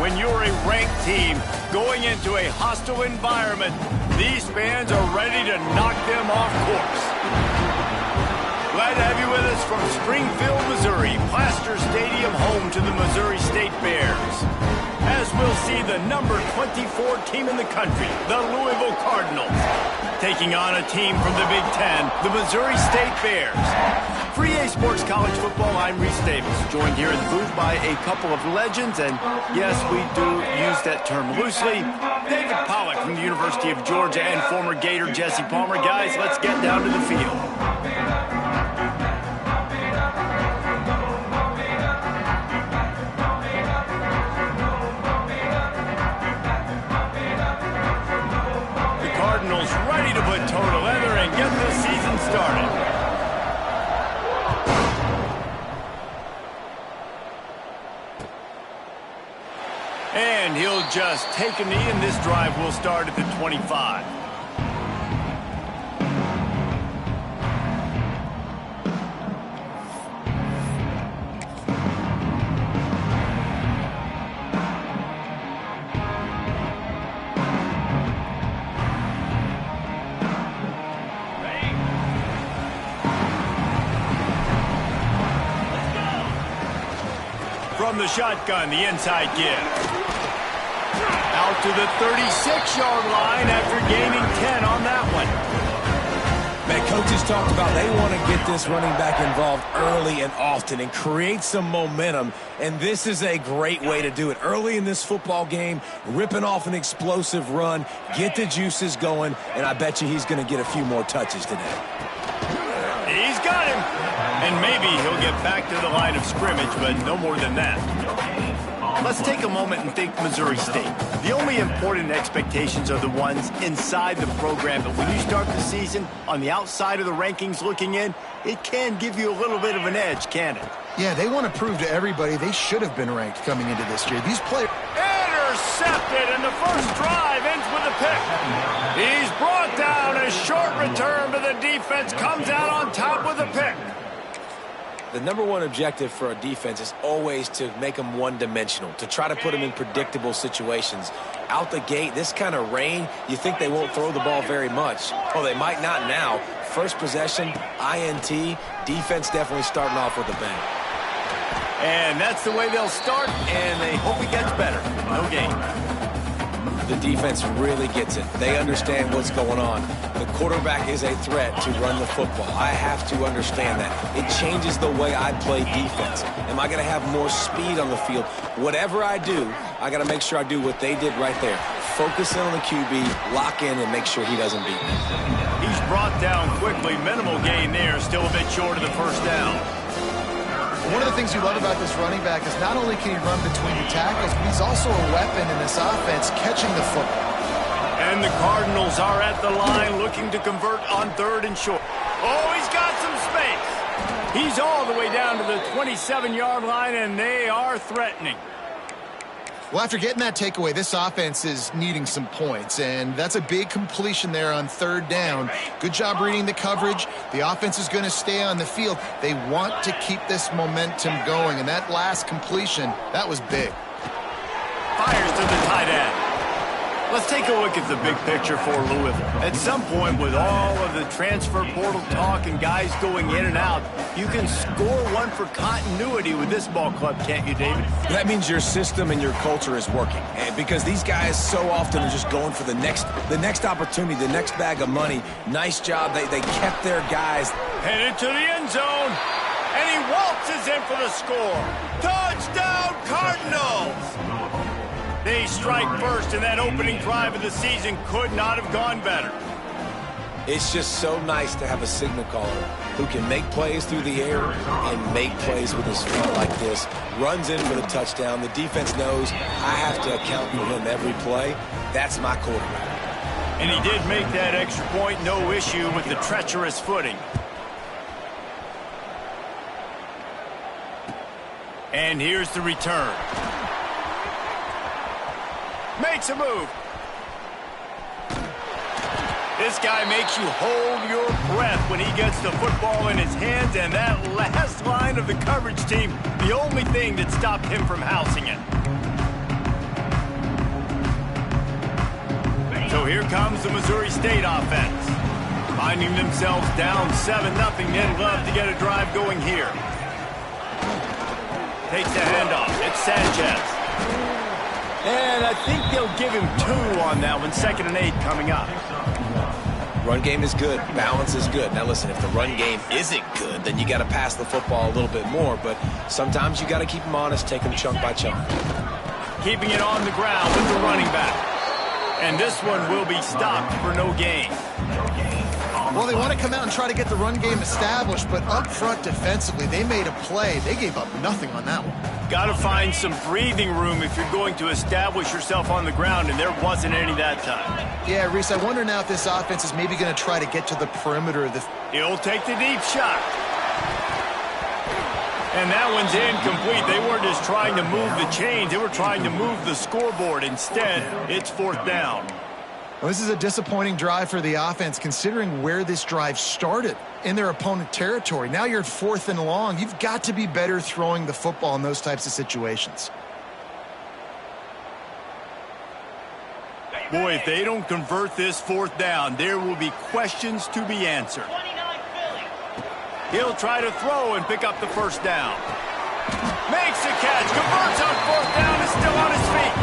when you're a ranked team going into a hostile environment, these fans are ready to knock them off course. Glad to have you with us from Springfield, Missouri, Plaster Stadium, home to the Missouri State Bears. As we'll see the number 24 team in the country, the Louisville Cardinals, taking on a team from the Big Ten, the Missouri State Bears. For EA Sports College Football, I'm Reese Davis, joined here in the booth by a couple of legends, and yes, we do use that term loosely. David Pollack from the University of Georgia and former Gator Jesse Palmer. Guys, let's get down to the field. The Cardinals ready to put toe to leather and get this season started. And he'll just take a knee, and this drive will start at the 25. From the shotgun, the inside give. Out to the 36-yard line after gaining 10 on that one. Man, coaches talked about they want to get this running back involved early and often and create some momentum, and this is a great way to do it. Early in this football game, ripping off an explosive run, get the juices going, and I bet you he's going to get a few more touches today. He's got him. And maybe he'll get back to the line of scrimmage, but no more than that. Let's take a moment and think Missouri State. The only important expectations are the ones inside the program, but when you start the season on the outside of the rankings looking in, it can give you a little bit of an edge, can it? Yeah, they want to prove to everybody they should have been ranked coming into this year. These players... Intercepted, and the first drive ends with a pick. He's brought down. A short return, but the defense comes out on top with a pick. The number one objective for a defense is always to make them one-dimensional, to try to put them in predictable situations. Out the gate, this kind of rain, you think they won't throw the ball very much. Oh, they might not now. First possession, INT, defense definitely starting off with a bang. And that's the way they'll start, and they hope it gets better. No gain. The defense really gets it. They understand what's going on. The quarterback is a threat to run the football. I have to understand that. It changes the way I play defense. Am I going to have more speed on the field? Whatever I do, I got to make sure I do what they did right there. Focus in on the QB, lock in, and make sure he doesn't beat me. He's brought down quickly. Minimal gain there. Still a bit short of the first down. One of the things you love about this running back is not only can he run between the tackles, but he's also a weapon in this offense catching the football. And the Cardinals are at the line looking to convert on third and short. Oh, he's got some space. He's all the way down to the 27-yard line, and they are threatening. Well, after getting that takeaway, this offense is needing some points, and that's a big completion there on third down. Good job reading the coverage. The offense is going to stay on the field. They want to keep this momentum going, and that last completion, that was big. Fires to the tight end. Let's take a look at the big picture for Louisville. At some point, with all of the transfer portal talk and guys going in and out, you can score one for continuity with this ball club, can't you, David? That means your system and your culture is working. And because these guys so often are just going for the next opportunity, the next bag of money. Nice job. They kept their guys. Headed to the end zone. And he waltzes in for the score. Touchdown, Cardinals! They strike first, and that opening drive of the season could not have gone better. It's just so nice to have a signal caller who can make plays through the air and make plays with his feet like this. Runs in for the touchdown. The defense knows I have to account for him every play. That's my quarterback. And he did make that extra point, no issue with the treacherous footing. And here's the return. Makes a move. This guy makes you hold your breath when he gets the football in his hands, and that last line of the coverage team, the only thing that stopped him from housing it. comes the Missouri State offense. Finding themselves down 7-0, they'd love to get a drive going here. Takes the handoff. It's Sanchez. And I think they'll give him 2 on that one. 2nd and 8 coming up. Run game is good. Balance is good. Now listen, if the run game isn't good, then you got to pass the football a little bit more. But sometimes you got to keep them honest, take them chunk by chunk. Keeping it on the ground with the running back. And this one will be stopped for no gain. Well, they want to come out and try to get the run game established, but up front defensively, they made a play. They gave up nothing on that one. Got to find some breathing room if you're going to establish yourself on the ground, and there wasn't any that time. Yeah, Reese, I wonder now if this offense is maybe going to try to get to the perimeter of the... He'll take the deep shot. And that one's incomplete. They weren't just trying to move the chains. They were trying to move the scoreboard. Instead, it's 4th down. Well, this is a disappointing drive for the offense, considering where this drive started in their opponent territory. Now you're at 4th and long. You've got to be better throwing the football in those types of situations. Boy, if they don't convert this 4th down, there will be questions to be answered. He'll try to throw and pick up the 1st down. Makes the catch, converts on 4th down, is still on his feet.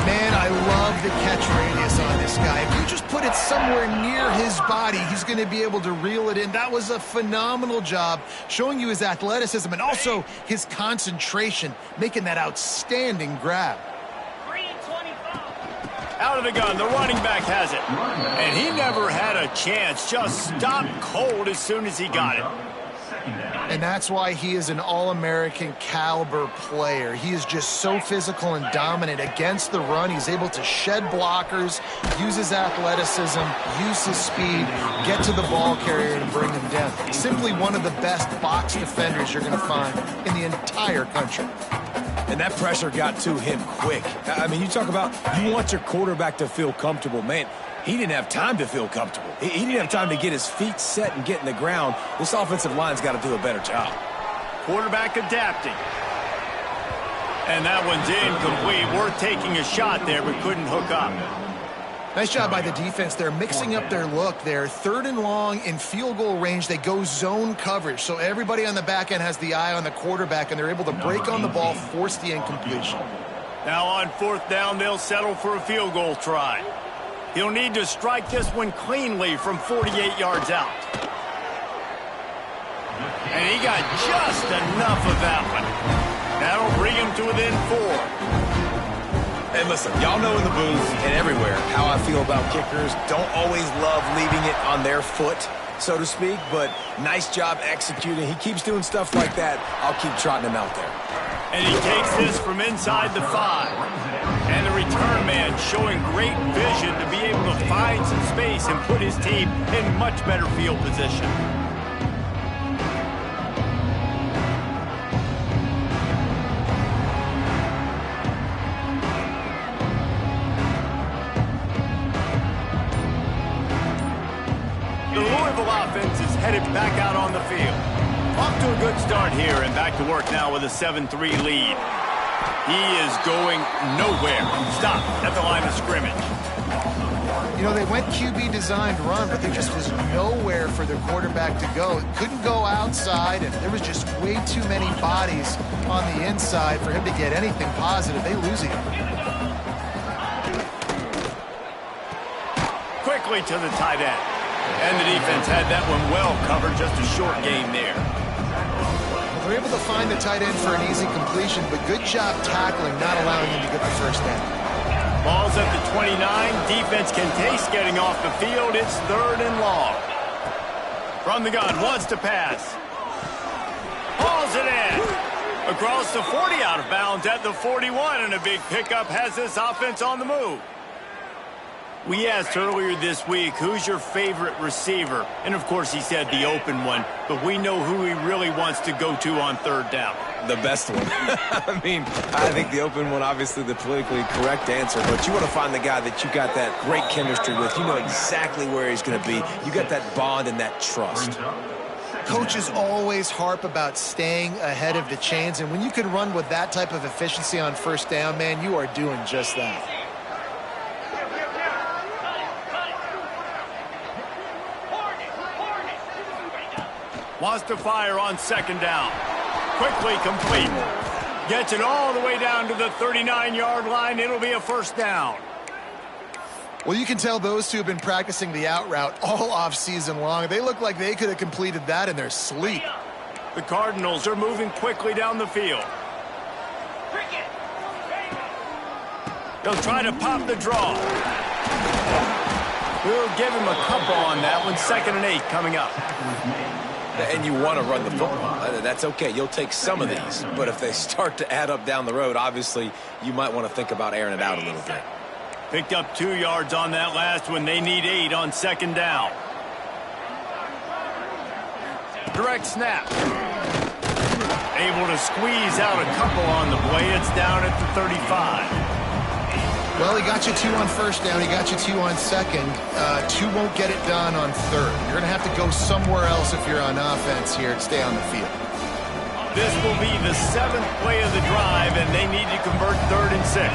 Man, I love the catch radius on this guy. If you just put it somewhere near his body, he's going to be able to reel it in. That was a phenomenal job, showing you his athleticism and also his concentration, making that outstanding grab. Out of the gun, the running back has it. And he never had a chance, just stopped cold as soon as he got it. And that's why he is an all-American caliber player. He is just so physical and dominant against the run. He's able to shed blockers, use his athleticism, use his speed, get to the ball carrier and bring him down. Simply one of the best box defenders you're going to find in the entire country. And that pressure got to him quick. I mean, you talk about you want your quarterback to feel comfortable. Man, he didn't have time to feel comfortable. He didn't have time to get his feet set and get in the ground. This offensive line's got to do a better job. Quarterback adapting. And that one's incomplete. Worth taking a shot there, but couldn't hook up. Nice job by the defense. They're mixing up their look there. 3rd and long in field goal range. They go zone coverage. So everybody on the back end has the eye on the quarterback, and they're able to break on the ball, force the incompletion. Now on 4th down, they'll settle for a field goal try. He'll need to strike this one cleanly from 48 yards out. And he got just enough of that one. That'll bring him to within 4. And listen, y'all know in the booth and everywhere how I feel about kickers. Don't always love leaving it on their foot, so to speak, but nice job executing. He keeps doing stuff like that. I'll keep trotting him out there. And he takes this from inside the 5. And the return man showing great vision to be able to find some space and put his team in much better field position. The Louisville offense is headed back out on the field. Off to a good start here and back to work now with a 7-3 lead. He is going nowhere. Stop at the line of scrimmage. You know, they went QB designed run, but there just was nowhere for their quarterback to go. Couldn't go outside, and there was just way too many bodies on the inside for him to get anything positive. They lose him. Quickly to the tight end. And the defense had that one well covered, just a short game there. They're able to find the tight end for an easy completion, but good job tackling, not allowing him to get the 1st down. Ball's at the 29. Defense can taste getting off the field. It's 3rd and long. From the gun, wants to pass. Hauls it in. Across the 40, out of bounds at the 41, and a big pickup has this offense on the move. We asked earlier this week, who's your favorite receiver? And, of course, he said the open one, but we know who he really wants to go to on 3rd down. The best one. I mean, I think the open one, obviously the politically correct answer, but you want to find the guy that you got that great chemistry with. You know exactly where he's going to be. You got that bond and that trust. Coaches always harp about staying ahead of the chains, and when you can run with that type of efficiency on 1st down, man, you are doing just that. Wants to fire on second down. Quickly complete. Gets it all the way down to the 39-yard line. It'll be a first down. Well, you can tell those two have been practicing the out route all off-season long. They look like they could have completed that in their sleep. The Cardinals are moving quickly down the field. They'll try to pop the draw. We'll give him a couple on that one. 2nd and 8 coming up. And you want to run the football. That's okay. You'll take some of these. But if they start to add up down the road, obviously, you might want to think about airing it out a little bit. Picked up 2 yards on that last one. They need 8 on second down. Direct snap. Able to squeeze out a couple on the play. It's down at the 35. Well, he got you 2 on first down. He got you 2 on second. 2 won't get it done on third. You're going to have to go somewhere else if you're on offense here and stay on the field. This will be the 7th play of the drive, and they need to convert 3rd and 6.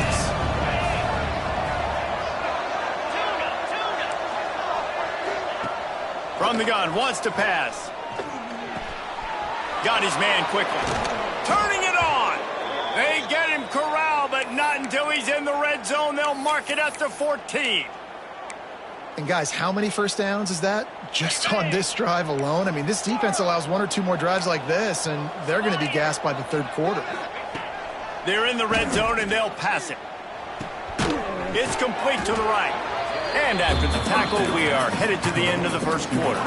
From the gun, wants to pass. Got his man quickly. Turning it on. They get him corralled, but not until he's in the red zone. They'll mark it at the 14. And, guys, how many first downs is that just on this drive alone? I mean, this defense allows 1 or 2 more drives like this, and they're going to be gassed by the 3rd quarter. They're in the red zone, and they'll pass it. It's complete to the right. And after the tackle, we are headed to the end of the 1st quarter.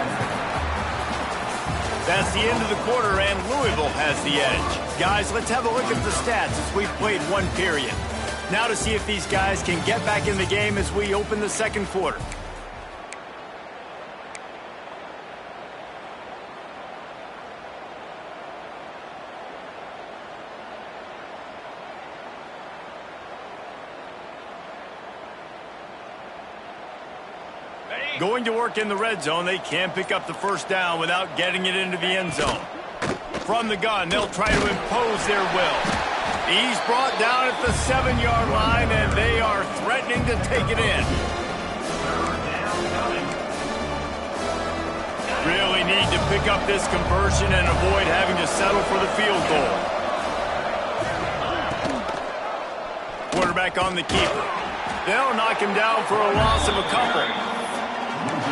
That's the end of the quarter, and Louisville has the edge. Guys, let's have a look at the stats as we've played 1 period. Now to see if these guys can get back in the game as we open the 2nd quarter. Going to work in the red zone. They can't pick up the first down without getting it into the end zone. From the gun, they'll try to impose their will. He's brought down at the 7-yard line, and they are threatening to take it in. Really need to pick up this conversion and avoid having to settle for the field goal. Quarterback on the keeper. They'll knock him down for a loss of a couple.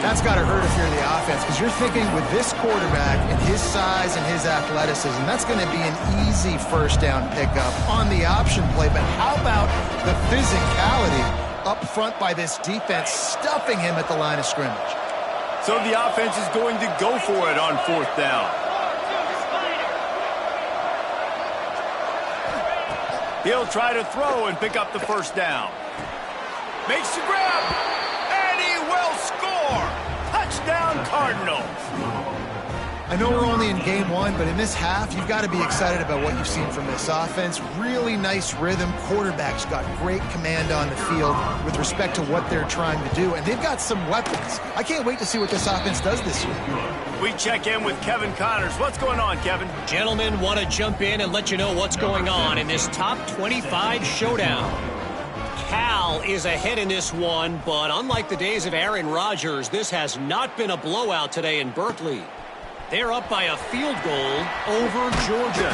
That's got to hurt if you're the offense, because you're thinking with this quarterback and his size and his athleticism, that's going to be an easy first down pickup on the option play. But how about the physicality up front by this defense, stuffing him at the line of scrimmage? So the offense is going to go for it on 4th down. He'll try to throw and pick up the first down. Makes the grab, and he will score. Touchdown, Cardinals. I know we're only in game 1, but in this half, you've got to be excited about what you've seen from this offense. Really nice rhythm. Quarterback's got great command on the field with respect to what they're trying to do, and they've got some weapons. I can't wait to see what this offense does this year. We check in with Kevin Connors. What's going on, Kevin? Gentlemen, want to jump in and let you know what's going on in this top 25 showdown. Cal is ahead in this one, but unlike the days of Aaron Rodgers, this has not been a blowout today in Berkeley. They're up by a field goal over Georgia.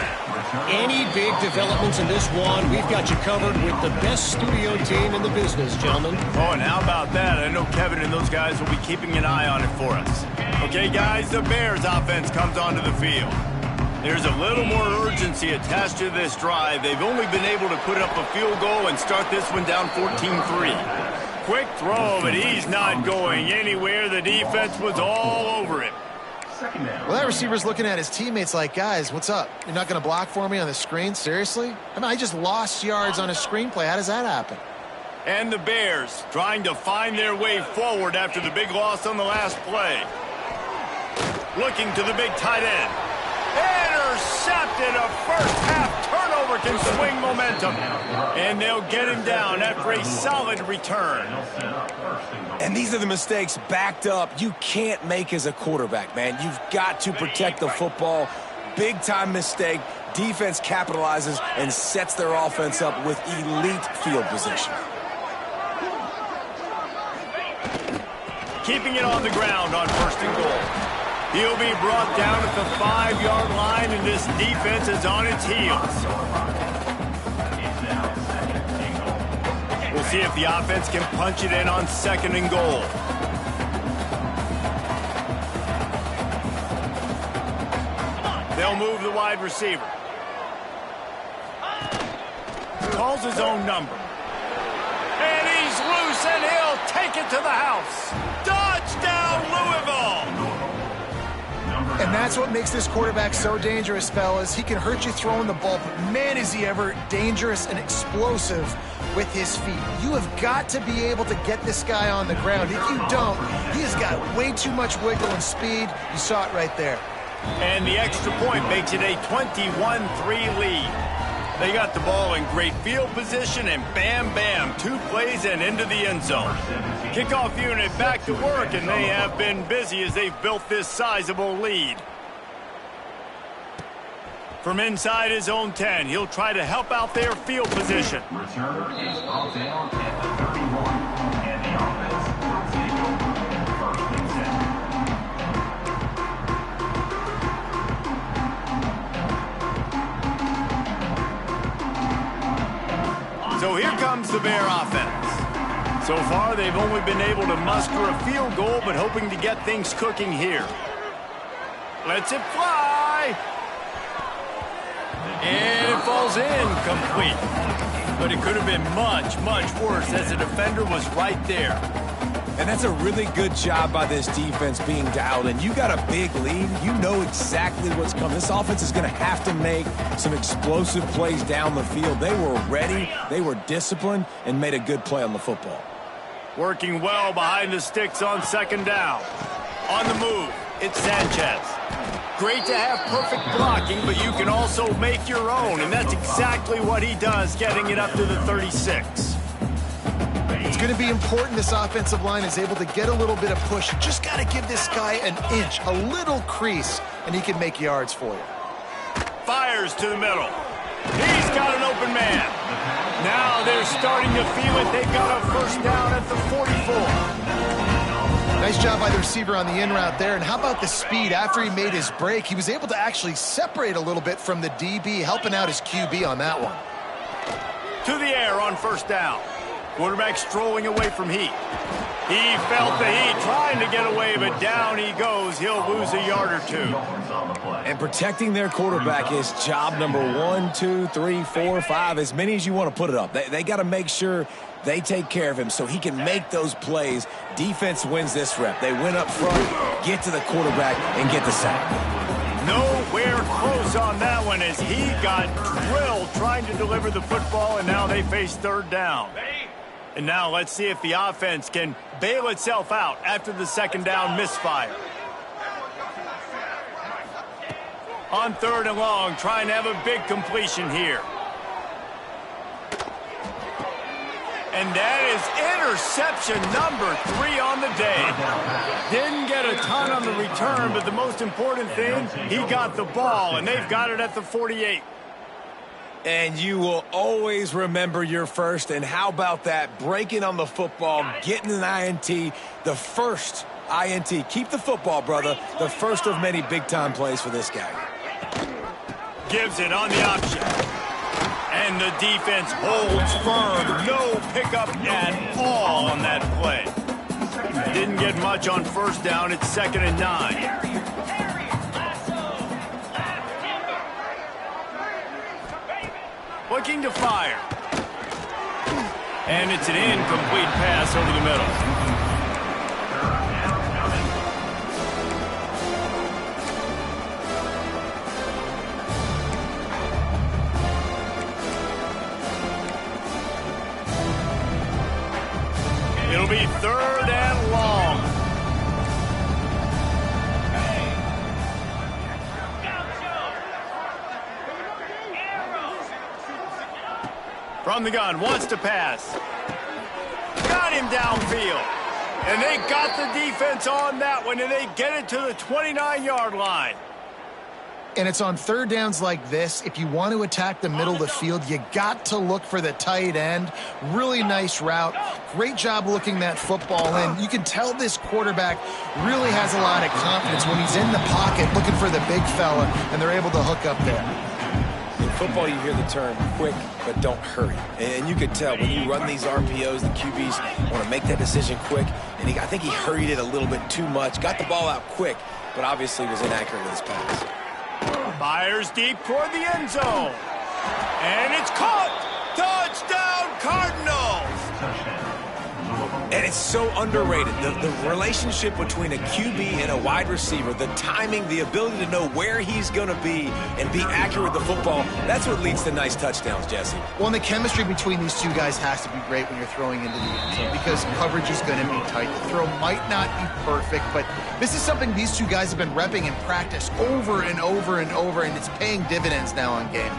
Any big developments in this one, we've got you covered with the best studio team in the business, gentlemen. Oh, and how about that? I know Kevin and those guys will be keeping an eye on it for us. Okay, guys, the Bears offense comes onto the field. There's a little more urgency attached to this drive. They've only been able to put up a field goal and start this one down 14-3. Quick throw, but he's not going anywhere. The defense was all over it. Well, that receiver's looking at his teammates like, guys, what's up? You're not going to block for me on the screen? Seriously? I mean, I just lost yards on a screenplay. How does that happen? And the Bears trying to find their way forward after the big loss on the last play. Looking to the big tight end. Intercepted. A first-half turnover can swing momentum. And they'll get him down after a solid return. And these are the mistakes backed up you can't make as a quarterback, man. You've got to protect the football. Big-time mistake. Defense capitalizes and sets their offense up with elite field position. Keeping it on the ground on 1st and goal. He'll be brought down at the 5-yard line, and this defense is on its heels. We'll see if the offense can punch it in on 2nd and goal. They'll move the wide receiver. Calls his own number. And he's loose, and he'll take it to the house. Touchdown, Louisville! And that's what makes this quarterback so dangerous, fellas. He can hurt you throwing the ball, but man, is he ever dangerous and explosive with his feet. You have got to be able to get this guy on the ground. If you don't, he has got way too much wiggle and speed. You saw it right there. And the extra point makes it a 21-3 lead. They got the ball in great field position, and bam, bam, 2 plays and into the end zone. Kickoff unit back to work, and they have been busy as they've built this sizable lead. From inside his own 10, he'll try to help out their field position. Returner is brought down at the 31, and the offense will take over 1st and 10. So here comes the Bear offense. So far, they've only been able to muster a field goal, but hoping to get things cooking here. Lets it fly. And it falls incomplete. But it could have been much, much worse as the defender was right there. And that's a really good job by this defense being dialed in. You got a big lead. You know exactly what's coming. This offense is going to have to make some explosive plays down the field. They were ready, they were disciplined, and made a good play on the football. Working well behind the sticks on 2nd down. On the move, it's Sanchez. Great to have perfect blocking, but you can also make your own, and that's exactly what he does, getting it up to the 36. It's going to be important this offensive line is able to get a little bit of push. You just got to give this guy an inch, a little crease, and he can make yards for you. Fires to the middle. He's got an open man. Now they're starting to feel it. They got a 1st down at the 44. Nice job by the receiver on the in route there. And how about the speed? After he made his break, he was able to actually separate a little bit from the DB, helping out his QB on that one. To the air on 1st down. Quarterback strolling away from heat. He felt the heat, trying to get away, but down he goes. He'll lose a yard or 2. And protecting their quarterback is job number 1, 2, 3, 4, 5, as many as you want to put it up. They got to make sure they take care of him so he can make those plays. Defense wins this rep. They win up front, get to the quarterback, and get the sack. Nowhere close on that one as he got drilled trying to deliver the football, and now they face 3rd down. And now let's see if the offense can bail itself out after the 2nd down misfire. On 3rd and long, trying to have a big completion here. And that is interception number 3 on the day. Didn't get a ton on the return, but the most important thing, he got the ball, and they've got it at the 48. And you will always remember your first. And how about that? Breaking on the football, getting an INT, the first INT. Keep the football, brother. The first of many big-time plays for this guy. Gives it on the option. And the defense holds firm. No pickup at all on that play. Didn't get much on 1st down. It's 2nd and 9. Looking to fire. And it's an incomplete pass over the middle. It'll be 3rd and long. From the gun, wants to pass. Got him downfield. And they got the defense on that one, and they get it to the 29-yard line. And it's on third downs like this. If you want to attack the middle of the field, you got to look for the tight end. Really nice route. Great job looking that football in. You can tell this quarterback really has a lot of confidence when he's in the pocket looking for the big fella, and they're able to hook up there. In football, you hear the term quick, but don't hurry. And you could tell when you run these RPOs, the QBs want to make that decision quick. And I think he hurried it a little bit too much. Got the ball out quick, but obviously was inaccurate with his pass. Fires deep toward the end zone. And it's caught. Touchdown, Cardinals. And it's so underrated. The relationship between a QB and a wide receiver, the timing, the ability to know where he's going to be and be accurate with the football, that's what leads to nice touchdowns, Jesse. Well, and the chemistry between these two guys has to be great when you're throwing into the end zone because coverage is going to be tight. The throw might not be perfect, but this is something these two guys have been repping in practice over and over and over, and it's paying dividends now on game.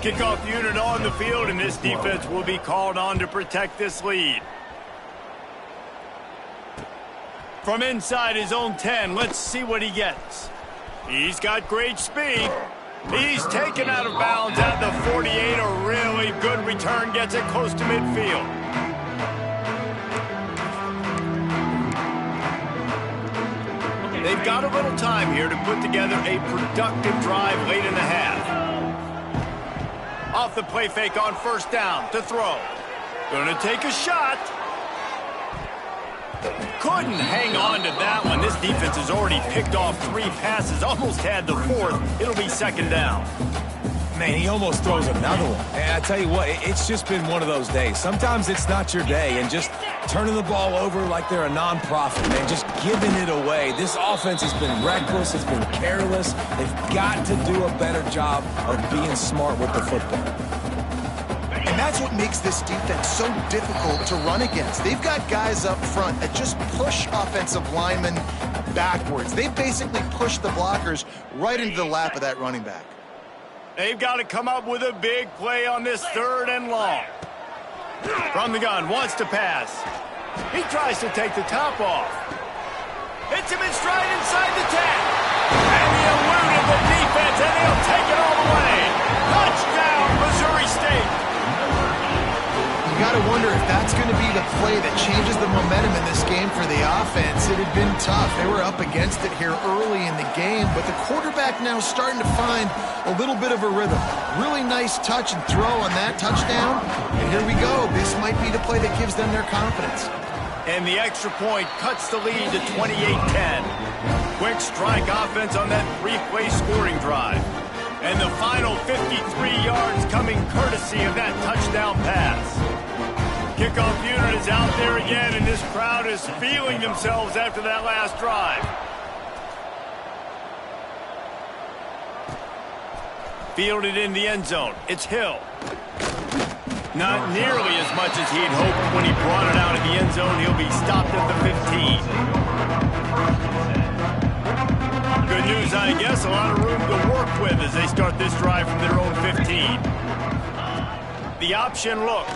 Kickoff unit on the field, and this defense will be called on to protect this lead. From inside his own 10, let's see what he gets. He's got great speed. He's taken out of bounds at the 48. A really good return, gets it close to midfield. They've got a little time here to put together a productive drive late in the half. Off the play fake on first down to throw. Gonna take a shot. Couldn't hang on to that one. This defense has already picked off 3 passes, almost had the 4th. It'll be second down. Man, he almost throws another one. And I tell you what, it's just been one of those days. Sometimes it's not your day, and just turning the ball over like they're a nonprofit, man, just giving it away. This offense has been reckless, it's been careless. They've got to do a better job of being smart with the football. And that's what makes this defense so difficult to run against. They've got guys up front that just push offensive linemen backwards. They basically push the blockers right into the lap of that running back. They've got to come up with a big play on this 3rd and long. From the gun, wants to pass. He tries to take the top off. Hits him in stride inside the 10. And he eluded the defense, and he'll take it all the way. Touchdown, Missouri State. You got to wonder if that's going to be the play that changes the momentum in this game for the offense. It had been tough. They were up against it here early in the game, but the quarterback now starting to find a little bit of a rhythm. Really nice touch and throw on that touchdown. And here we go. This might be the play that gives them their confidence. And the extra point cuts the lead to 28-10. Quick strike offense on that 3-play scoring drive. And the final 53 yards coming courtesy of that touchdown pass. Kickoff unit is out there again, and this crowd is feeling themselves after that last drive. Fielded in the end zone. It's Hill. Not nearly as much as he'd hoped when he brought it out of the end zone. He'll be stopped at the 15. Good news, I guess. A lot of room to work with as they start this drive from their own 15. The option look.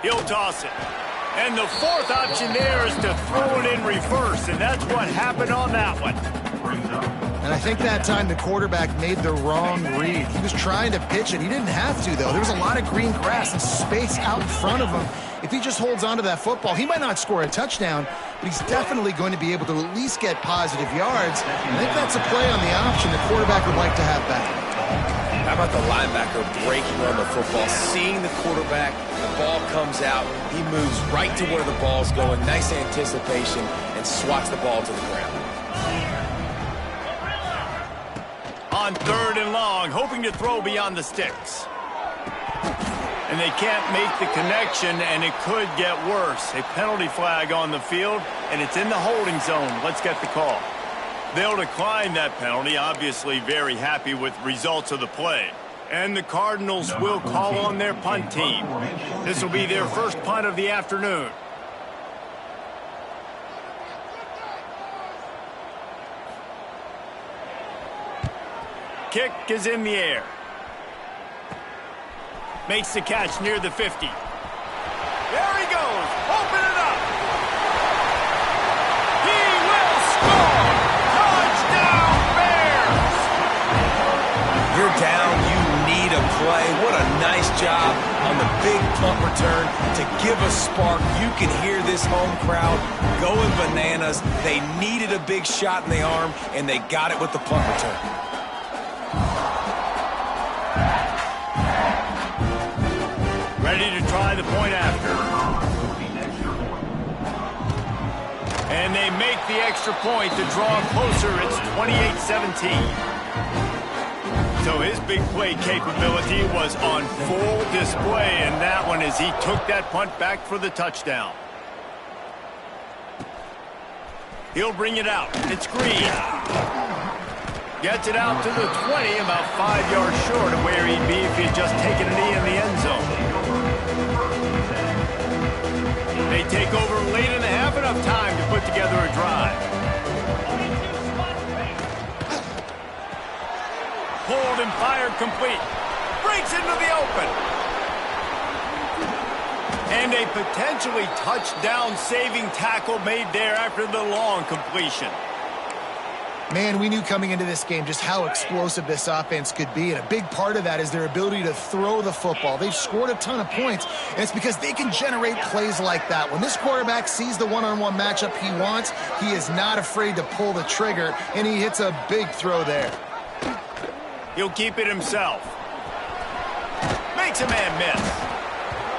He'll toss it. And the 4th option there is to throw it in reverse, and that's what happened on that one. And I think that time the quarterback made the wrong read. He was trying to pitch it. He didn't have to, though. There was a lot of green grass and space out in front of him. If he just holds onto that football, he might not score a touchdown, but he's definitely going to be able to at least get positive yards. I think that's a play on the option the quarterback would like to have back. How about the linebacker breaking on the football, seeing the quarterback, the ball comes out, he moves right to where the ball's going, nice anticipation, and swats the ball to the ground. On 3rd and long, hoping to throw beyond the sticks. And they can't make the connection, and it could get worse. A penalty flag on the field, and it's in the holding zone. Let's get the call. They'll decline that penalty, obviously very happy with results of the play. And the Cardinals will call on their punt team. This will be their first punt of the afternoon. Kick is in the air. Makes the catch near the 50. There he goes. Open it up. He will score. Touchdown Bears. you're down, you need a play. What a nice job on the big punt return to give a spark. You can hear this home crowd going bananas. They needed a big shot in the arm, and they got it with the punt return. Ready to try the point after. And they make the extra point to draw closer. It's 28-17. So his big play capability was on full display in that one as he took that punt back for the touchdown. He'll bring it out. It's Green. Gets it out to the 20, about 5 yards short of where he'd be if he had just taken a knee in the end zone. They take over late in the half, enough time to put together a drive. Pulled and fired complete. Breaks into the open. And a potentially touchdown-saving tackle made there after the long completion. Man, we knew coming into this game just how explosive this offense could be, and a big part of that is their ability to throw the football. They've scored a ton of points, and it's because they can generate plays like that. When this quarterback sees the one-on-one matchup he wants, he is not afraid to pull the trigger, and he hits a big throw there. He'll keep it himself. Makes a man miss.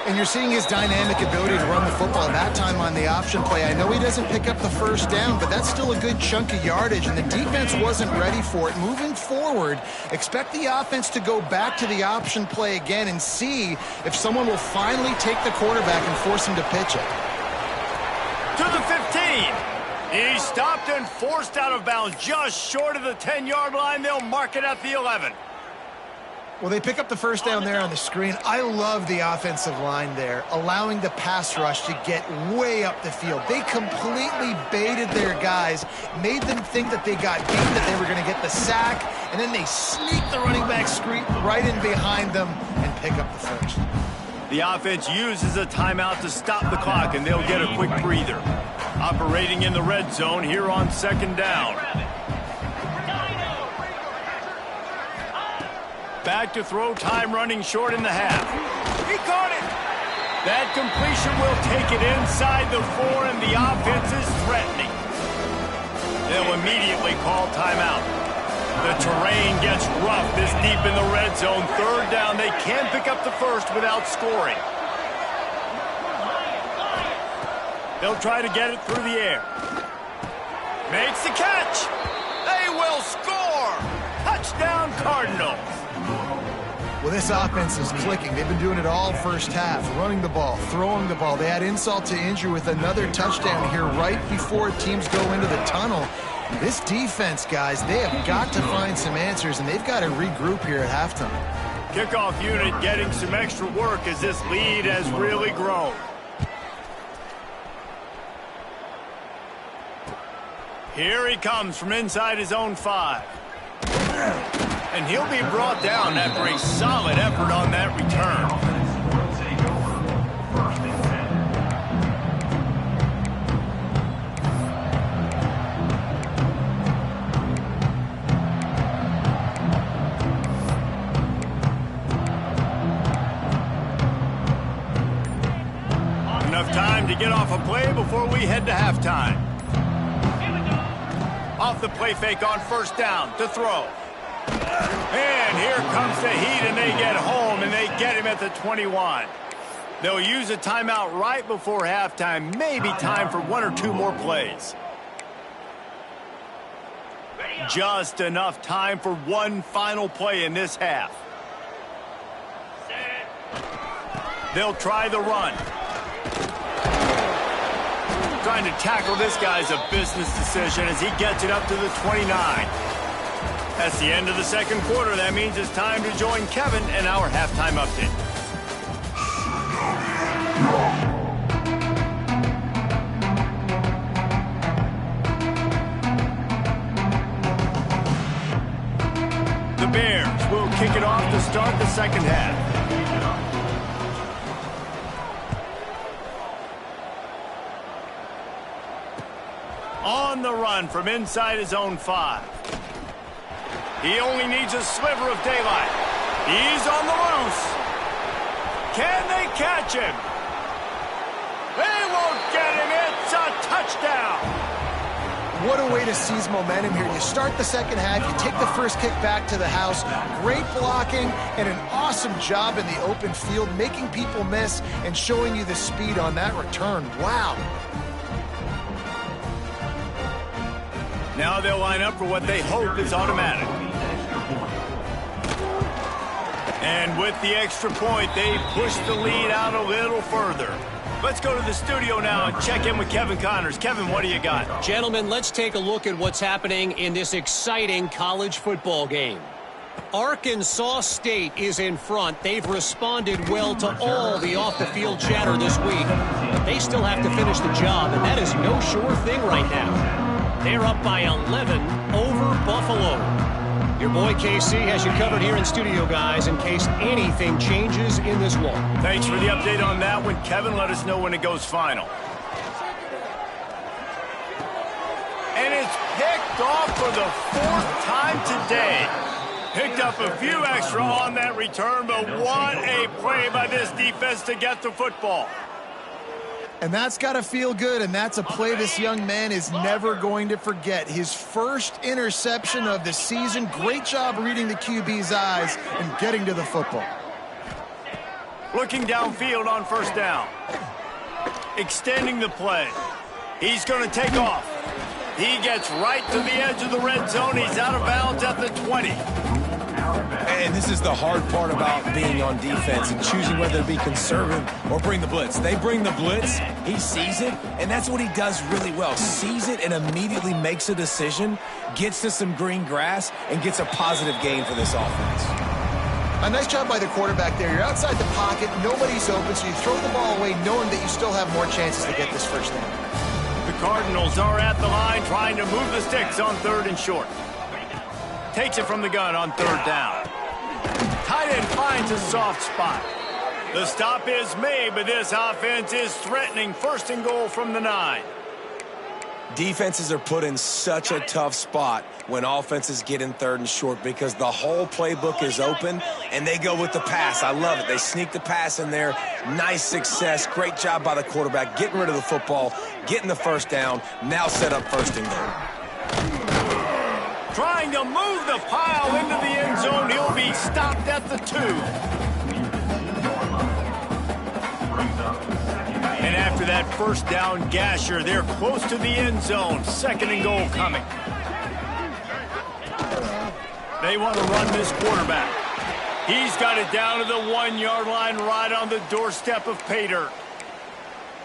And you're seeing his dynamic ability to run the football, that time on the option play. I know he doesn't pick up the first down, but that's still a good chunk of yardage, and the defense wasn't ready for it. Moving forward, expect the offense to go back to the option play again and see if someone will finally take the quarterback and force him to pitch it. To the 15. He's stopped and forced out of bounds just short of the 10-yard line. They'll mark it at the 11. Well, they pick up the first down there on the screen. I love the offensive line there, allowing the pass rush to get way up the field. They completely baited their guys, made them think that they got beat, that they were going to get the sack, and then they sneak the running back screen right in behind them and pick up the first. The offense uses a timeout to stop the clock, and they'll get a quick breather. Operating in the red zone here on second down. Back to throw, time running short in the half. He caught it. That completion will take it inside the 4, and the offense is threatening. They'll immediately call timeout. The terrain gets rough this deep in the red zone. Third down, they can pick up the first without scoring. They'll try to get it through the air. Makes the catch. They will score. Touchdown, Cardinals. Well, this offense is clicking. They've been doing it all first half, running the ball, throwing the ball. They had insult to injury with another touchdown here right before teams go into the tunnel. This defense, guys, they have got to find some answers, and they've got to regroup here at halftime. Kickoff unit getting some extra work as this lead has really grown. Here he comes from inside his own 5. And he'll be brought down after a solid effort on that return. Enough time to get off a play before we head to halftime. Off the play fake on first down to throw. And here comes the heat, and they get home, and they get him at the 21. They'll use a timeout right before halftime. Maybe time for 1 or 2 more plays. Just enough time for one final play in this half. They'll try the run. Trying to tackle this guy's a business decision as he gets it up to the 29. That's the end of the second quarter. That means it's time to join Kevin and our halftime update. The Bears will kick it off to start the second half. On the run from inside his own 5. He only needs a sliver of daylight. He's on the loose. Can they catch him? They won't get him. It's a touchdown. What a way to seize momentum here. You start the second half, you take the first kick back to the house. Great blocking and an awesome job in the open field, making people miss and showing you the speed on that return. Wow. Now they'll line up for what they hope is automatic. And with the extra point, they push the lead out a little further. Let's go to the studio now and check in with Kevin Connors. Kevin, what do you got? Gentlemen, let's take a look at what's happening in this exciting college football game. Arkansas State is in front. They've responded well to all the off-the-field chatter this week. But they still have to finish the job, and that is no sure thing right now. They're up by 11 over Buffalo. Your boy KC has you covered here in studio, guys, in case anything changes in this one. Thanks for the update on that one. Kevin, let us know when it goes final. And it's picked off for the 4th time today. Picked up a few extra on that return, but what a play by this defense to get the football. And that's got to feel good, and that's a play this young man is never going to forget. His first interception of the season. Great job reading the QB's eyes and getting to the football. Looking downfield on first down. Extending the play. He's going to take off. He gets right to the edge of the red zone. He's out of bounds at the 20. And this is the hard part about being on defense and choosing whether to be conservative or bring the blitz. They bring the blitz, he sees it, and that's what he does really well. Sees it and immediately makes a decision, gets to some green grass, and gets a positive gain for this offense. A nice job by the quarterback there. You're outside the pocket, nobody's open, so you throw the ball away knowing that you still have more chances to get this first down. The Cardinals are at the line trying to move the sticks on 3rd and short. Takes it from the gun on 3rd down. Tight end finds a soft spot. The stop is made, but this offense is threatening 1st and goal from the 9. Defenses are put in such a tough spot when offenses get in 3rd and short because the whole playbook is open and they go with the pass. I love it. They sneak the pass in there. Nice success. Great job by the quarterback getting rid of the football, getting the first down, now set up 1st and goal. Trying to move the pile into the end zone. He'll be stopped at the 2. And after that first down gasher, they're close to the end zone. 2nd and goal coming. They want to run this quarterback. He's got it down to the 1-yard line right on the doorstep of pay dirt.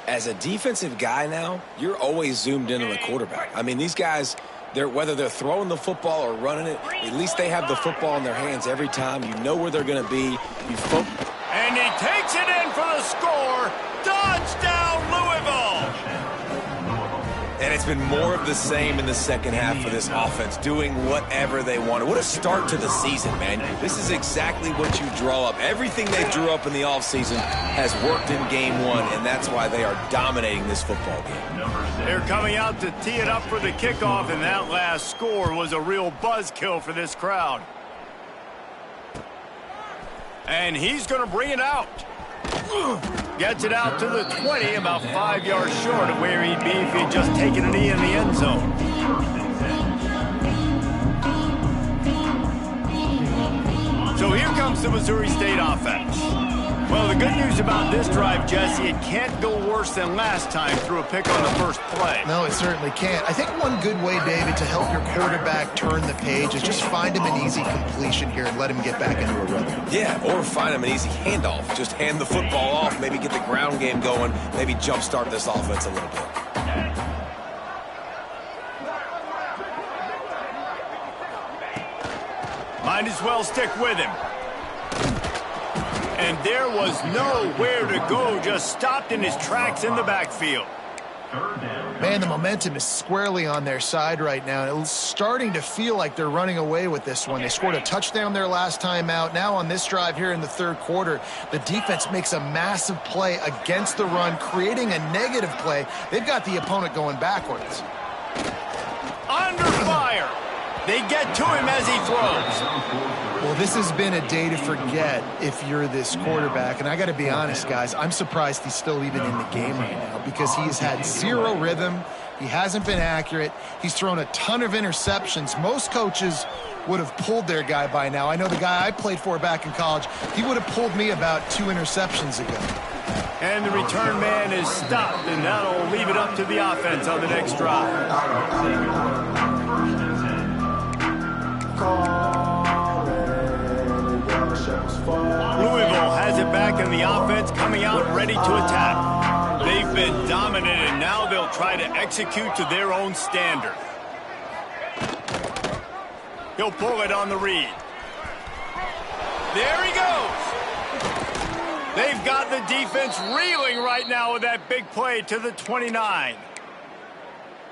As a defensive guy now, you're always zoomed in on the quarterback. I mean, these guys, whether they're throwing the football or running it, at least they have the football in their hands every time. You know where they're going to be. And he takes it in for the score. Touchdown, Louisville! And it's been more of the same in the second half for this offense, doing whatever they want. What a start to the season, man. This is exactly what you draw up. Everything they drew up in the offseason has worked in game 1, and that's why they are dominating this football game. They're coming out to tee it up for the kickoff, and that last score was a real buzzkill for this crowd. And he's going to bring it out. Gets it out to the 20, about 5 yards short of where he'd be if he'd just taken a knee in the end zone. So here comes the Missouri State offense. Well, the good news about this drive, Jesse, it can't go worse than last time through a pick on the first play. No, it certainly can't. I think one good way, David, to help your quarterback turn the page is just find him an easy completion here and let him get back into a rhythm. Yeah, or find him an easy handoff. Just hand the football off, maybe get the ground game going, maybe jumpstart this offense a little bit. Might as well stick with him. And there was nowhere to go, just stopped in his tracks in the backfield. Man, the momentum is squarely on their side right now. It's starting to feel like they're running away with this one. They scored a touchdown their last time out. Now on this drive here in the 3rd quarter, the defense makes a massive play against the run, creating a negative play. They've got the opponent going backwards. Under fire. They get to him as he throws. Well, this has been a day to forget if you're this quarterback. And I got to be honest, guys, I'm surprised he's still even in the game right now because he's had zero rhythm. He hasn't been accurate. He's thrown a ton of interceptions. Most coaches would have pulled their guy by now. I know the guy I played for back in college, he would have pulled me about 2 interceptions ago. And the return man is stopped, and that'll leave it up to the offense on the next drive. Louisville has it back, and the offense coming out ready to attack. They've been dominant, and now they'll try to execute to their own standard. He'll pull it on the read. There he goes. They've got the defense reeling right now with that big play to the 29.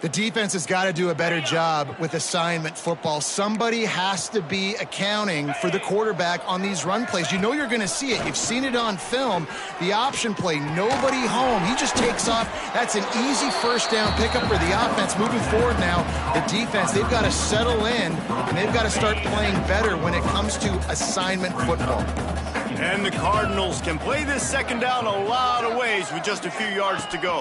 The defense has got to do a better job with assignment football. Somebody has to be accounting for the quarterback on these run plays. You know you're going to see it. You've seen it on film. The option play, nobody home. He just takes off. That's an easy first down pickup for the offense. Moving forward now, the defense, they've got to settle in, and they've got to start playing better when it comes to assignment football. And the Cardinals can play this second down a lot of ways with just a few yards to go.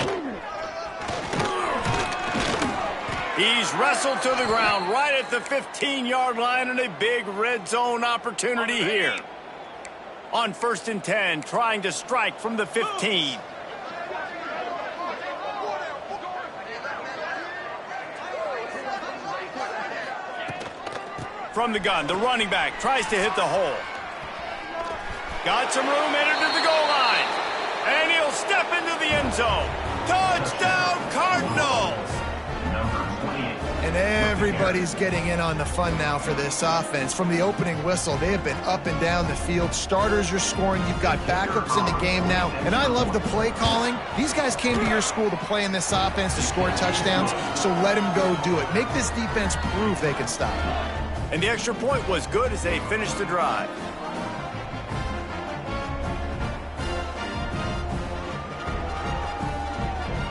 He's wrestled to the ground right at the 15-yard line, and a big red zone opportunity here. On 1st and 10, trying to strike from the 15. From the gun, the running back tries to hit the hole. Got some room, entered to the goal line. And he'll step into the end zone. Touchdown, Cardinals! And everybody's getting in on the fun now for this offense. From the opening whistle, they have been up and down the field. Starters are scoring. You've got backups in the game now. And I love the play calling. These guys came to your school to play in this offense to score touchdowns, so let them go do it. Make this defense prove they can stop. And the extra point was good as they finished the drive.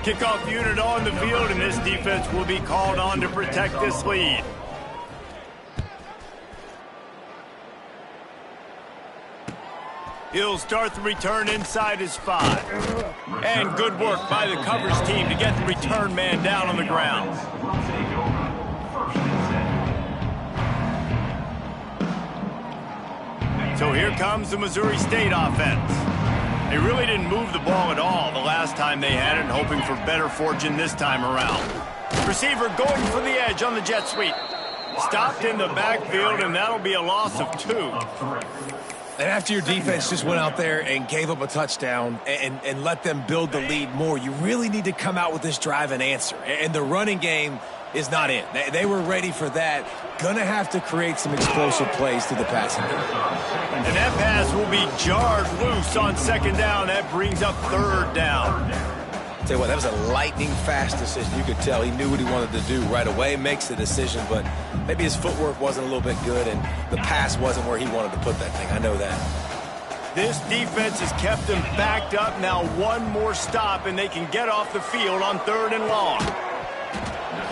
Kickoff unit on the field, and this defense will be called on to protect this lead. He'll start the return inside his 5. And good work by the coverage team to get the return man down on the ground. So here comes the Missouri State offense. They really didn't move the ball at all the last time they had it, and hoping for better fortune this time around. Receiver going for the edge on the jet sweep. Stopped in the backfield, and that'll be a loss of 2. And after your defense just went out there and gave up a touchdown and let them build the lead more, you really need to come out with this drive and answer. And the running game is not in. They were ready for that. Gonna have to create some explosive plays to the passing game. And that pass will be jarred loose on 2nd down. That brings up 3rd down. Tell you what, that was a lightning-fast decision. You could tell he knew what he wanted to do right away, makes the decision, but maybe his footwork wasn't a little bit good, and the pass wasn't where he wanted to put that thing. I know that. This defense has kept them backed up. Now one more stop, and they can get off the field on 3rd and long.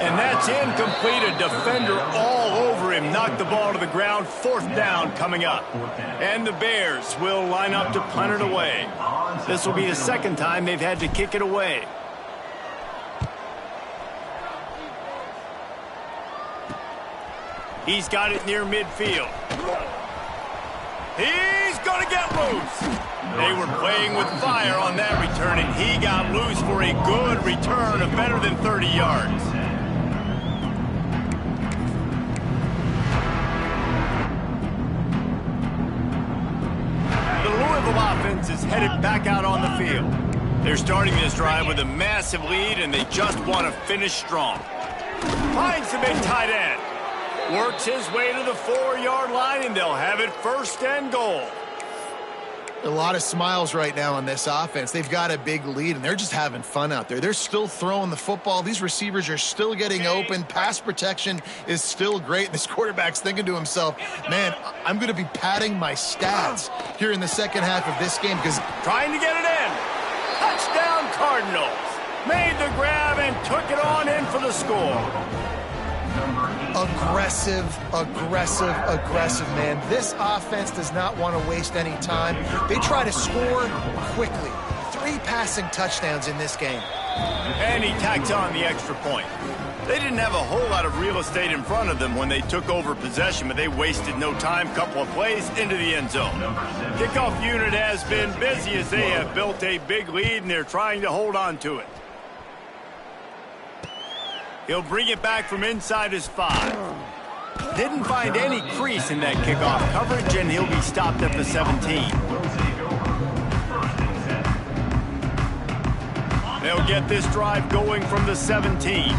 And that's incomplete. A defender all over him. Knocked the ball to the ground. 4th down coming up. And the Bears will line up to punt it away. This will be the 2nd time they've had to kick it away. He's got it near midfield. He's going to get loose. They were playing with fire on that return, and he got loose for a good return of better than 30 yards. The Louisville offense is headed back out on the field. They're starting this drive with a massive lead, and they just want to finish strong. Finds the big tight end. Works his way to the 4-yard line, and they'll have it 1st and goal. A lot of smiles right now on this offense. They've got a big lead, and they're just having fun out there. They're still throwing the football. These receivers are still getting open. Pass protection is still great. This quarterback's thinking to himself, man, I'm going to be padding my stats here in the second half of this game because trying to get it in. Touchdown, Cardinals. Made the grab and took it on in for the score. Aggressive, man. This offense does not want to waste any time. They try to score quickly. 3 passing touchdowns in this game. And he tacks on the extra point. They didn't have a whole lot of real estate in front of them when they took over possession, but they wasted no time. Couple of plays into the end zone. Kickoff unit has been busy as they have built a big lead, and they're trying to hold on to it. He'll bring it back from inside his 5. Didn't find any crease in that kickoff coverage, and he'll be stopped at the 17. They'll get this drive going from the 17.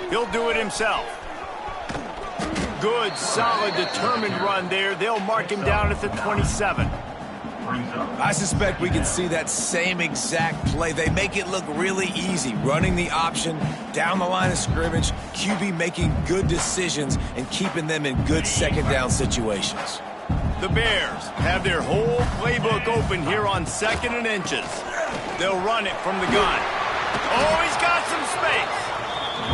He'll do it himself. Good, solid, determined run there. They'll mark him down at the 27. I suspect we can see that same exact play. They make it look really easy, running the option down the line of scrimmage, QB making good decisions and keeping them in good second down situations. The Bears have their whole playbook open here on 2nd and inches. They'll run it from the gun. Oh, he's got some space.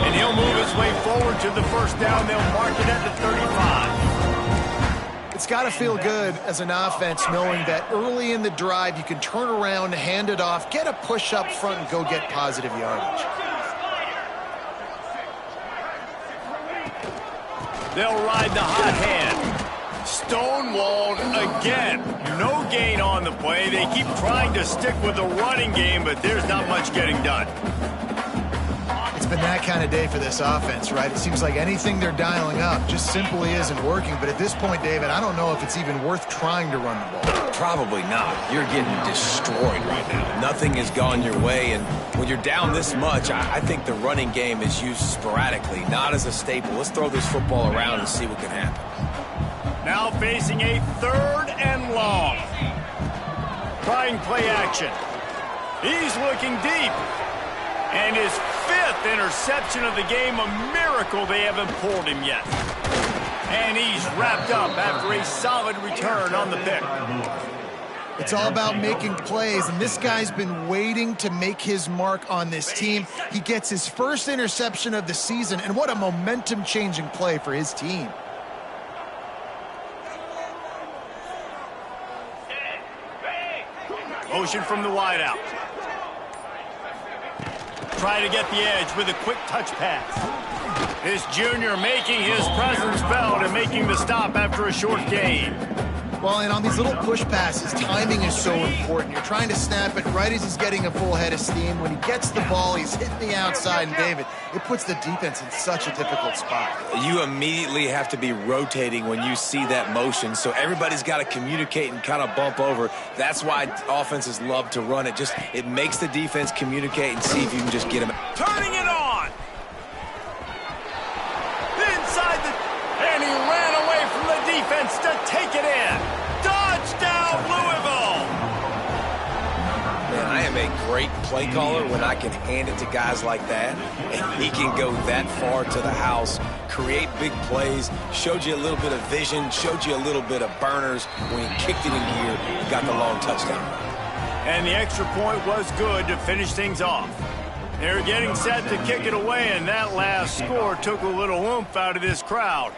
And he'll move his way forward to the first down. They'll mark it at the 35. It's got to feel good as an offense knowing that early in the drive you can turn around, hand it off, get a push up front, and go get positive yardage. They'll ride the hot hand. Stonewalled again. No gain on the play. They keep trying to stick with the running game, but there's not much getting done. It's been that kind of day for this offense, right? It seems like anything they're dialing up just simply isn't working. But at this point, David, I don't know if it's even worth trying to run the ball. Probably not. You're getting destroyed right now. Nothing has gone your way, and when you're down this much, I think the running game is used sporadically, not as a staple. Let's throw this football around and see what can happen. Now facing a 3rd and long. Trying play action. He's looking deep. And his 5th interception of the game, a miracle they haven't pulled him yet. And he's wrapped up after a solid return on the pick. It's all about making plays, and this guy's been waiting to make his mark on this team. He gets his first interception of the season, and what a momentum-changing play for his team. Motion from the wideout. Try to get the edge with a quick touch pass. This junior making his presence felt and making the stop after a short gain. Well, and on these little push passes, timing is so important. You're trying to snap it right as he's getting a full head of steam. When he gets the ball, he's hitting the outside, and David, it puts the defense in such a difficult spot. You immediately have to be rotating when you see that motion, so everybody's got to communicate and kind of bump over. That's why offenses love to run it. It makes the defense communicate and see if you can just get them. Turning it on! Inside the... And he ran away from the defense to take it in. Touchdown, Louisville! Man, I am a great play caller when I can hand it to guys like that, and he can go that far to the house, create big plays, showed you a little bit of vision, showed you a little bit of burners when he kicked it in gear and got the long touchdown. And the extra point was good to finish things off. They're getting set to kick it away, and that last score took a little oomph out of this crowd.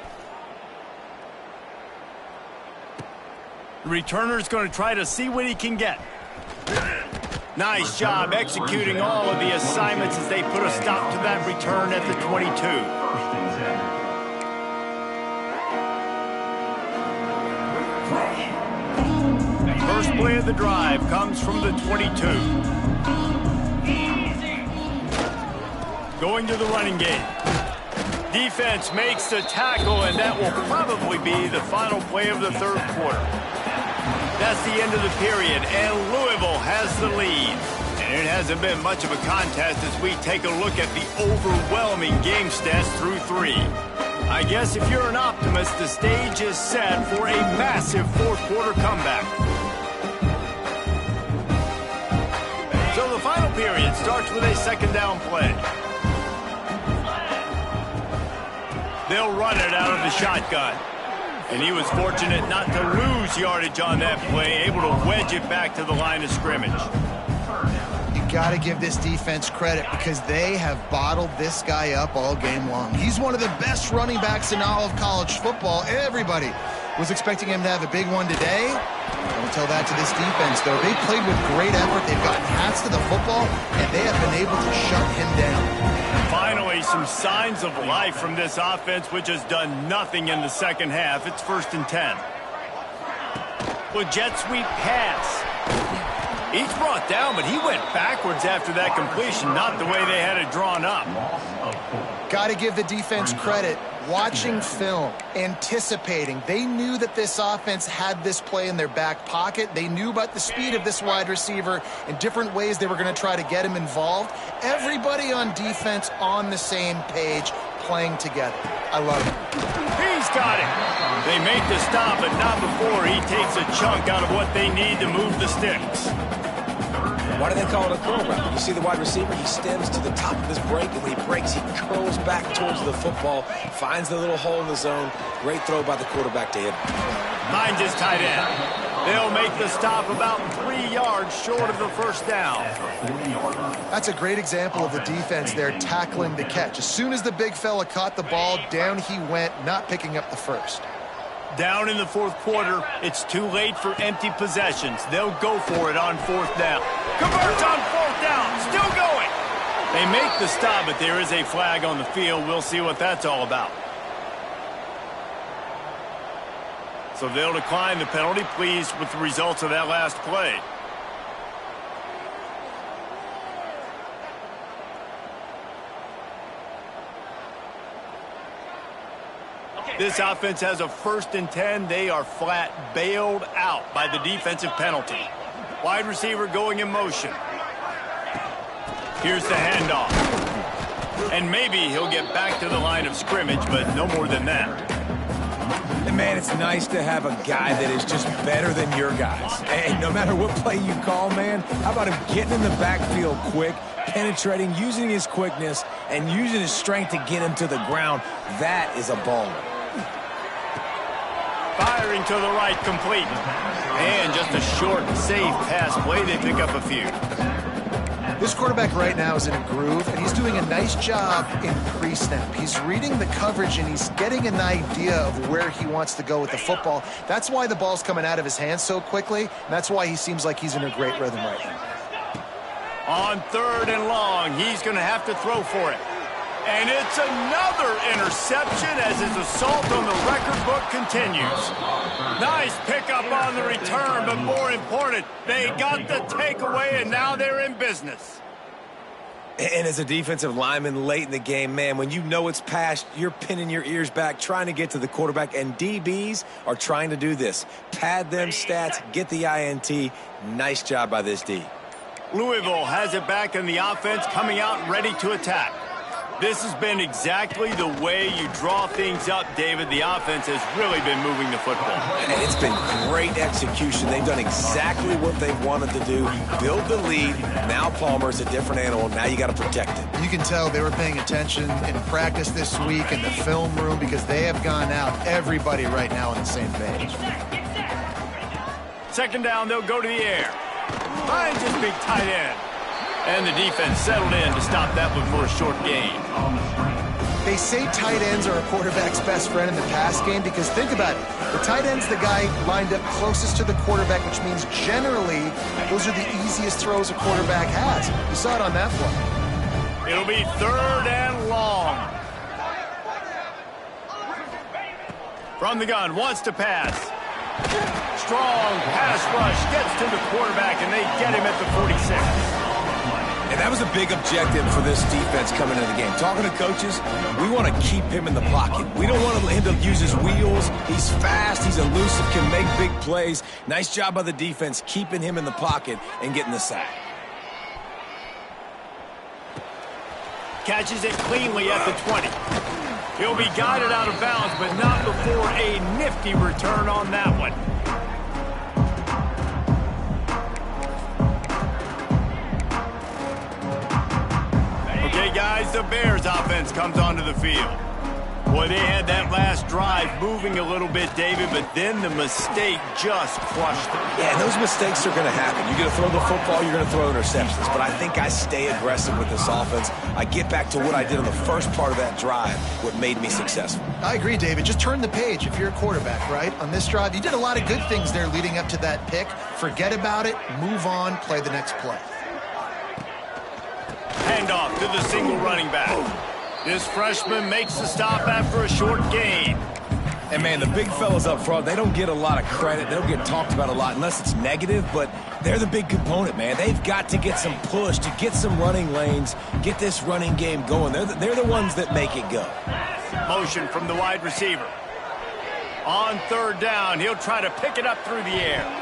The returner's going to try to see what he can get. Nice job executing all of the assignments as they put a stop to that return at the 22. First play of the drive comes from the 22. Going to the running game. Defense makes the tackle, and that will probably be the final play of the 3rd quarter. That's the end of the period, and Louisville has the lead. And it hasn't been much of a contest as we take a look at the overwhelming game stats through 3. I guess if you're an optimist, the stage is set for a massive 4th quarter comeback. So the final period starts with a 2nd down play. They'll run it out of the shotgun. And he was fortunate not to lose yardage on that play, able to wedge it back to the line of scrimmage. You Got to give this defense credit because they have bottled this guy up all game long. He's one of the best running backs in all of college football. Everybody was expecting him to have a big one today. Don't tell that to this defense, though. They played with great effort. They've gotten hats to the football, and they have been able to shut him down. Finally, some signs of life from this offense, which has done nothing in the second half. It's 1st and 10. With jet sweep pass. He's brought down, but he went backwards after that completion, not the way they had it drawn up. Got to give the defense credit. Watching film, anticipating. They knew that this offense had this play in their back pocket. They knew about the speed of this wide receiver and different ways they were going to try to get him involved. Everybody on defense on the same page, playing together. I love it. He's got it. They make the stop, but not before he takes a chunk out of what they need to move the sticks. Why do they call it a curl route? You see the wide receiver, he stems to the top of his break, and when he breaks, he curls back towards the football, finds the little hole in the zone. Great throw by the quarterback to hit. Finds his tight end. They'll make the stop about 3 yards short of the first down. That's a great example of the defense there tackling the catch. As soon as the big fella caught the ball, down he went, not picking up the first. Down in the 4th quarter, it's too late for empty possessions. They'll go for it on 4th down. Converts on 4th down, still going. They make the stop, but there is a flag on the field. We'll see what that's all about. So they'll decline the penalty, pleased with the results of that last play. This offense has a 1st and 10. They are flat bailed out by the defensive penalty. Wide receiver going in motion. Here's the handoff. And maybe he'll get back to the line of scrimmage, but no more than that. And man, it's nice to have a guy that is just better than your guys. And no matter what play you call, man, how about him getting in the backfield quick, penetrating, using his quickness, and using his strength to get him to the ground. That is a baller. Firing to the right, complete. And just a short, safe pass play. They pick up a few. This quarterback right now is in a groove, and he's doing a nice job in pre-snap. He's reading the coverage, and he's getting an idea of where he wants to go with the football. That's why the ball's coming out of his hands so quickly, and that's why he seems like he's in a great rhythm right now. On 3rd and long, he's going to have to throw for it. And it's another interception as his assault on the record book continues. Nice pickup on the return, but more important, they got the takeaway, and now they're in business. And as a defensive lineman late in the game, man, when you know it's past, you're pinning your ears back, trying to get to the quarterback, and DBs are trying to do this. Pad them stats, get the INT. Nice job by this D. Louisville has it back in the offense, coming out ready to attack. This has been exactly the way you draw things up, David. The offense has really been moving the football. And it's been great execution. They've done exactly what they wanted to do. Build the lead. Now Palmer's a different animal. Now you got to protect it. You can tell they were paying attention in practice this week in the film room because they have gone out, everybody right now on the same page. 2nd down, they'll go to the air. Finds his big tight end. And the defense settled in to stop that one for a short gain. They say tight ends are a quarterback's best friend in the pass game because think about it. The tight end's the guy lined up closest to the quarterback, which means generally those are the easiest throws a quarterback has. You saw it on that play. It'll be 3rd and long. From the gun, wants to pass. Strong pass rush, gets to the quarterback, and they get him at the 46. And that was a big objective for this defense coming into the game. Talking to coaches, we want to keep him in the pocket. We don't want him to use his wheels. He's fast, he's elusive, can make big plays. Nice job by the defense keeping him in the pocket and getting the sack. Catches it cleanly at the 20. He'll be guided out of bounds, but not before a nifty return on that one. Okay, guys, the Bears offense comes onto the field. Boy, they had that last drive moving a little bit, David, but then the mistake just crushed them. Yeah, and those mistakes are going to happen. You're going to throw the football, you're going to throw interceptions. But I think I stay aggressive with this offense. I get back to what I did on the first part of that drive, what made me successful. I agree, David. Just turn the page if you're a quarterback, right? On this drive, you did a lot of good things there leading up to that pick. Forget about it, move on, play the next play. Handoff to the single running back. This freshman makes the stop after a short gain. And, man, the big fellas up front, they don't get a lot of credit. They don't get talked about a lot unless it's negative, but they're the big component, man. They've got to get some push, to get some running lanes, get this running game going. They're the ones that make it go. Motion from the wide receiver. On third down, he'll try to pick it up through the air.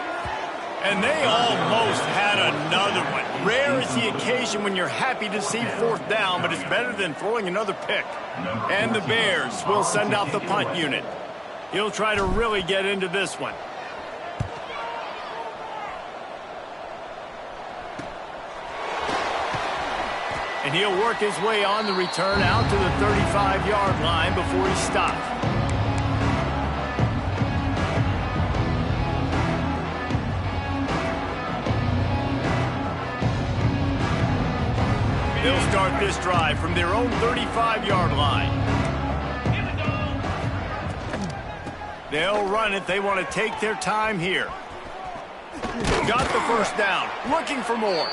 And they almost had another one. Rare is the occasion when you're happy to see fourth down, but it's better than throwing another pick. And the Bears will send out the punt unit. He'll try to really get into this one. And he'll work his way on the return out to the 35-yard line before he stops. They'll start this drive from their own 35-yard line. They'll run it. They want to take their time here. Got the first down. Looking for more.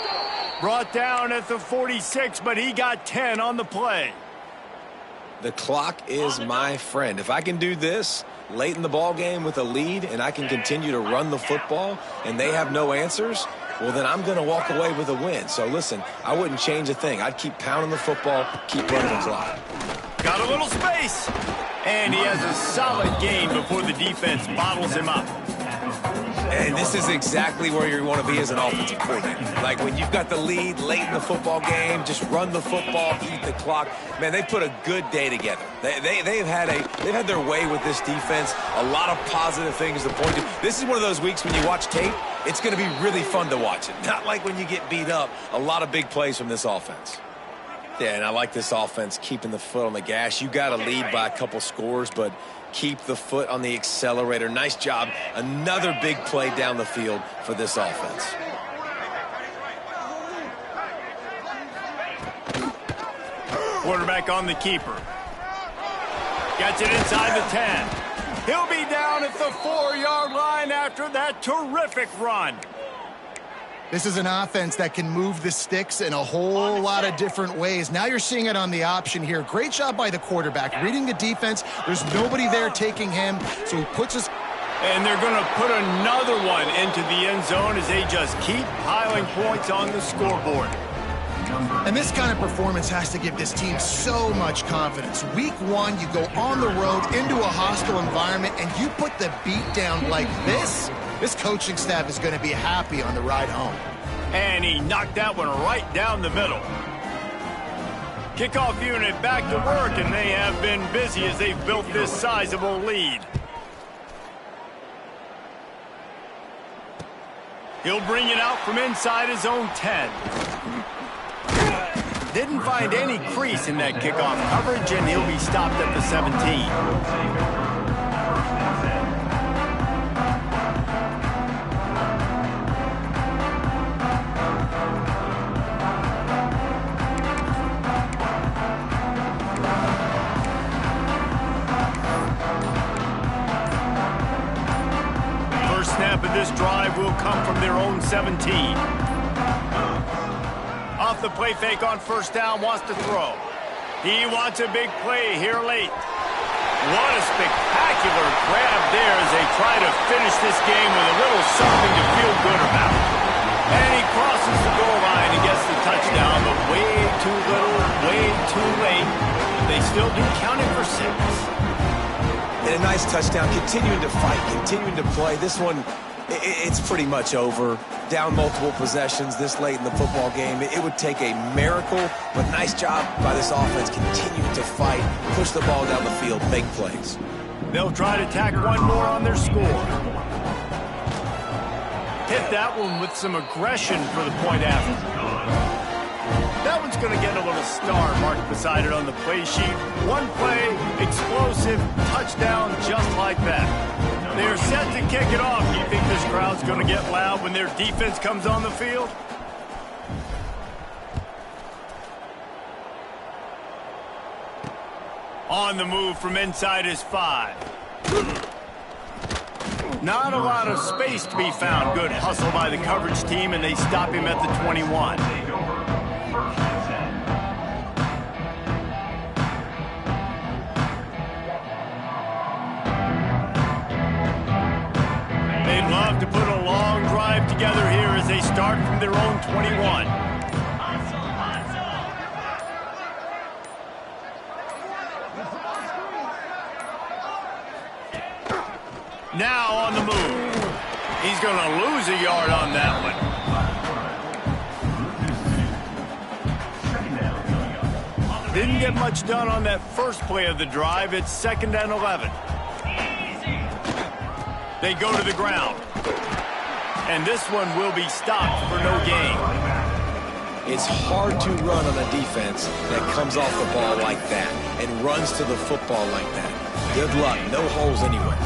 Brought down at the 46, but he got 10 on the play. The clock is my friend. If I can do this late in the ball game with a lead and I can continue to run the football and they have no answers, well, then I'm going to walk away with a win. So, listen, I wouldn't change a thing. I'd keep pounding the football, keep running the clock. Got a little space. And he has a solid gain before the defense bottles him up. And this is exactly where you want to be as an offensive coordinator. Like when you've got the lead late in the football game, just run the football, eat the clock. Man, they put a good day together. They've had their way with this defense. A lot of positive things to point to. This is one of those weeks when you watch tape, it's going to be really fun to watch it. Not like when you get beat up. A lot of big plays from this offense. Yeah, and I like this offense keeping the foot on the gas. You got to lead by a couple scores, but keep the foot on the accelerator. Nice job. Another big play down the field for this offense. Quarterback on the keeper. Gets it inside the 10. He'll be down at the 4-yard line after that terrific run. This is an offense that can move the sticks in a whole lot of different ways. Now you're seeing it on the option here. Great job by the quarterback. Reading the defense. There's nobody there taking him, so he puts his... And they're going to put another one into the end zone as they just keep piling points on the scoreboard. And this kind of performance has to give this team so much confidence. Week one, you go on the road into a hostile environment, and you put the beat down like this. This coaching staff is going to be happy on the ride home. And he knocked that one right down the middle. Kickoff unit back to work, and they have been busy as they've built this sizable lead. He'll bring it out from inside his own 10. Didn't find any crease in that kickoff coverage, and he'll be stopped at the 17. Snap of this drive will come from their own 17. Off the play fake on first down, wants to throw. He wants a big play here late. What a spectacular grab there as they try to finish this game with a little something to feel good about. And he crosses the goal line and gets the touchdown, but way too little, way too late. They still do count it for 6. And a nice touchdown, continuing to fight, continuing to play. This one, it's pretty much over. Down multiple possessions this late in the football game. It would take a miracle, but nice job by this offense continuing to fight, push the ball down the field, make plays. They'll try to tack one more on their score. Hit that one with some aggression for the point after. That one's that's going to get a little star marked beside it on the play sheet. One play, explosive, touchdown, just like that. They're set to kick it off. Do you think this crowd's going to get loud when their defense comes on the field? On the move from inside his 5. Not a lot of space to be found. Good hustle by the coverage team, and they stop him at the 21. They'd love to put a long drive together here as they start from their own 21. Now on the move. He's going to lose a yard on that one. Didn't get much done on that first play of the drive. It's 2nd and 11. They go to the ground. And this one will be stopped for no gain. It's hard to run on a defense that comes off the ball like that and runs to the football like that. Good luck. No holes anywhere.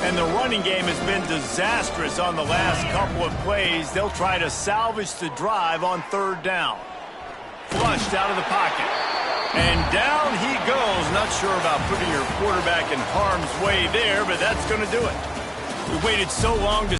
And the running game has been disastrous on the last couple of plays. They'll try to salvage the drive on 3rd down. Flushed out of the pocket. And down he goes. Not sure about putting your quarterback in harm's way there, but that's going to do it. We waited so long to